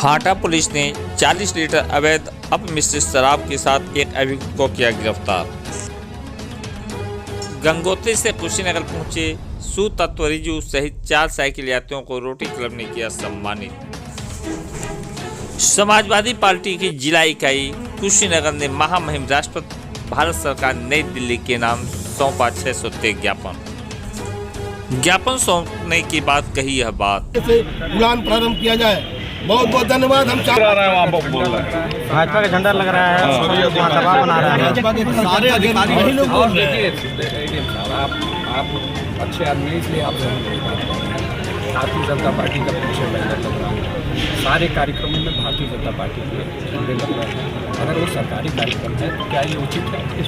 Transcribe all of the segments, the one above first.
Hata police ने 40 litre अवैध अपमिश्रित शराब के साथ एक अभियुक्त को किया गिरफ्तार। गंगोत्री से कुशीनगर पहुंचे सुतत्व रिजू सहित 4 साइकिल यात्रियों को रोटरी क्लब ने किया सम्मानित। समाजवादी पार्टी की जिला इकाई कुशीनगर ने महामहिम राष्ट्रपति भारत सरकार नई दिल्ली के नाम सौंपा 603 ज्ञापन सौंपने के बाद कही यह बात। उड़ान प्रारंभ किया जाए। बहुत बहुत धन्यवाद। हम भाजपा का झंडा लग रहा है, सभा बना रहा है, भाजपा के सारे अधिकारी वही लोग बोल रहे हैं। आप अच्छे आदमी, इसलिए आप भारतीय जनता पार्टी का पीछे बैनर लग रहा है। सारे कार्यक्रमों में भारतीय जनता पार्टी के झंडे लग रहे हैं। अगर वो सरकारी कार्यक्रम है तो क्या ये उचित है? इस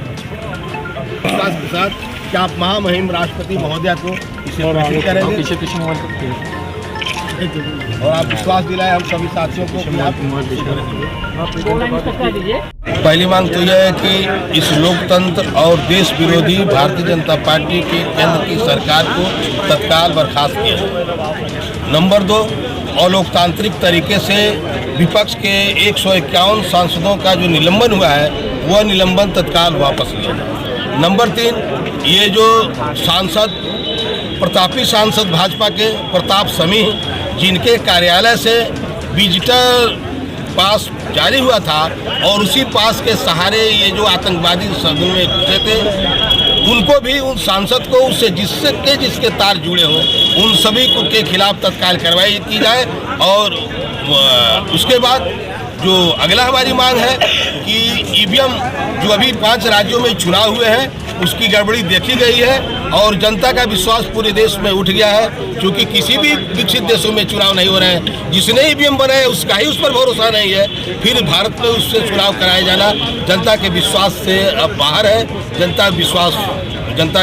विश्वास के साथ क्या आप महामहिम राष्ट्रपति महोदया को इसे प्रेषित करेंगे और आप विश्वास दिलाए हम सभी साथियों को कि आप पहली मांग तो यह है कि इस लोकतंत्र और देश विरोधी भारतीय जनता पार्टी की केंद्र की सरकार को तत्काल बर्खास्त किया जाए। नंबर 2, अलोकतांत्रिक तरीके से विपक्ष के 151 सांसदों का जो निलंबन हुआ है वह निलंबन तत्काल वापस लिया जाए। नंबर 3, ये जो सांसद प्रतापी सांसद भाजपा के प्रताप समीह जिनके कार्यालय से डिजिटल पास जारी हुआ था और उसी पास के सहारे ये जो आतंकवादी सदन में घुसे थे, उनको भी उन सांसद को उससे जिसके तार जुड़े हों उन सभी के खिलाफ तत्काल कार्रवाई की जाए। और उसके बाद जो अगला हमारी मांग है कि ईवीएम जो अभी 5 राज्यों में चुनाव हुए हैं उसकी गड़बड़ी देखी गई है और जनता का विश्वास पूरे देश में उठ गया है, क्योंकि किसी भी विकसित देशों में चुनाव नहीं हो रहे हैं। जिसने ईवीएम बनाए उसका ही उस पर भरोसा नहीं है, फिर भारत में उससे चुनाव कराया जाना जनता के विश्वास से अब बाहर है। जनता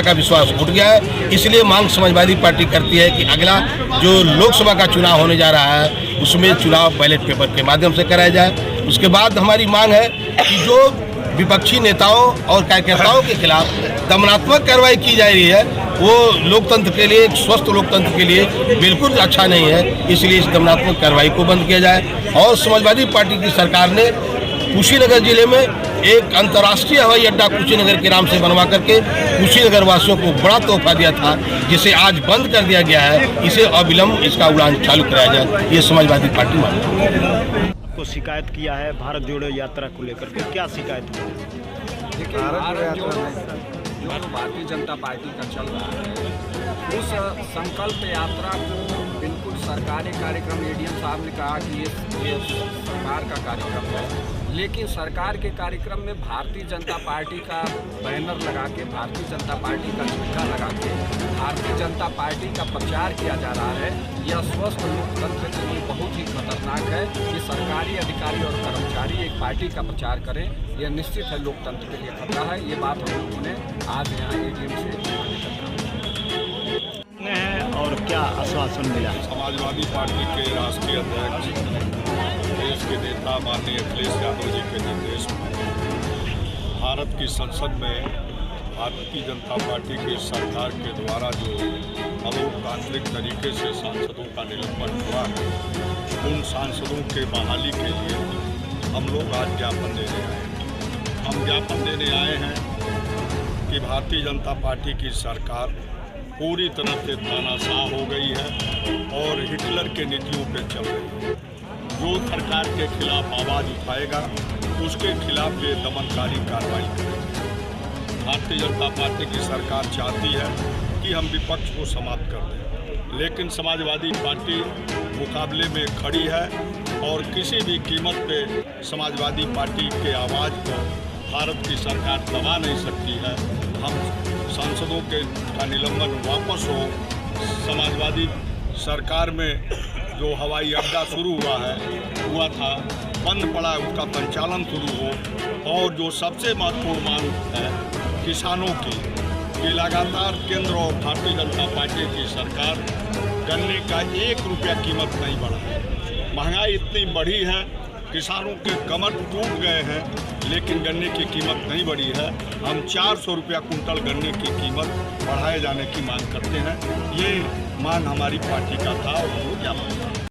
का विश्वास उठ गया है। इसलिए मांग समाजवादी पार्टी करती है कि अगला जो लोकसभा का चुनाव होने जा रहा है उसमें चुनाव बैलेट पेपर के माध्यम से कराया जाए। उसके बाद हमारी मांग है कि जो विपक्षी नेताओं और कार्यकर्ताओं के खिलाफ दमनात्मक कार्रवाई की जा रही है वो लोकतंत्र के लिए, स्वस्थ लोकतंत्र के लिए बिल्कुल अच्छा नहीं है। इसलिए इस दमनात्मक कार्रवाई को बंद किया जाए। और समाजवादी पार्टी की सरकार ने कुशीनगर जिले में एक अंतर्राष्ट्रीय हवाई अड्डा कुशीनगर के नाम से बनवा करके कुशीनगर वासियों को बड़ा तोहफा दिया था, जिसे आज बंद कर दिया गया है। इसे अविलंब इसका उड़ान चालू कराया जाए, ये समाजवादी पार्टी मांगती है। को शिकायत किया है भारत जोड़ो यात्रा को लेकर के, क्या शिकायत की? देखिए, भारतीय जनता पार्टी का चल रहा है उस संकल्प यात्रा को बिल्कुल सरकारी कार्यक्रम, एडीएम साहब ने कहा कि ये सरकार का कार्यक्रम है, लेकिन सरकार के कार्यक्रम में भारतीय जनता पार्टी का बैनर लगा के, भारतीय जनता पार्टी का झंडा लगा के भारतीय जनता पार्टी का प्रचार किया जा रहा है। यह स्वस्थ लोकतंत्र के लिए बहुत ही खतरनाक है कि सरकारी अधिकारी और कर्मचारी एक पार्टी का प्रचार करें। यह निश्चित है लोकतंत्र के लिए खतरा है। ये बात हम लोगों ने आज यहाँ एडीएम से और क्या आश्वासन मिला? समाजवादी पार्टी के राष्ट्रीय अध्यक्ष, देश के नेता माननीय अखिलेश यादव जी के निर्देश में भारत की संसद में भारतीय जनता पार्टी की सरकार के द्वारा जो अलोकतांत्रिक तरीके से सांसदों का निलंबन हुआ है, उन सांसदों के बहाली के लिए हम लोग आज ज्ञापन देने आए हैं। हम ज्ञापन देने आए हैं कि भारतीय जनता पार्टी की सरकार पूरी तरह से तानाशाह हो गई है और हिटलर के नीतियों पर चल रही है। जो सरकार के खिलाफ आवाज़ उठाएगा उसके खिलाफ ये दमनकारी कार्रवाई करेगी। भारतीय जनता पार्टी की सरकार चाहती है कि हम विपक्ष को समाप्त कर दें, लेकिन समाजवादी पार्टी मुकाबले में खड़ी है और किसी भी कीमत पे समाजवादी पार्टी के आवाज़ को भारत की सरकार दबा नहीं सकती है। हम सांसदों का निलंबन वापस हो, समाजवादी सरकार में जो हवाई अड्डा शुरू हुआ था बंद पड़ा, उसका संचालन शुरू हो। और जो सबसे महत्वपूर्ण मांग है किसानों की, कि लगातार केंद्र और भारतीय जनता पार्टी की सरकार गन्ने का 1 रुपया कीमत नहीं बढ़ा है। महंगाई इतनी बढ़ी है, किसानों के कमर टूट गए हैं, लेकिन गन्ने की कीमत नहीं बढ़ी है। हम 400 रुपया कुंटल गन्ने की कीमत बढ़ाए जाने की मांग करते हैं। ये मांग हमारी पार्टी का था और हम लोग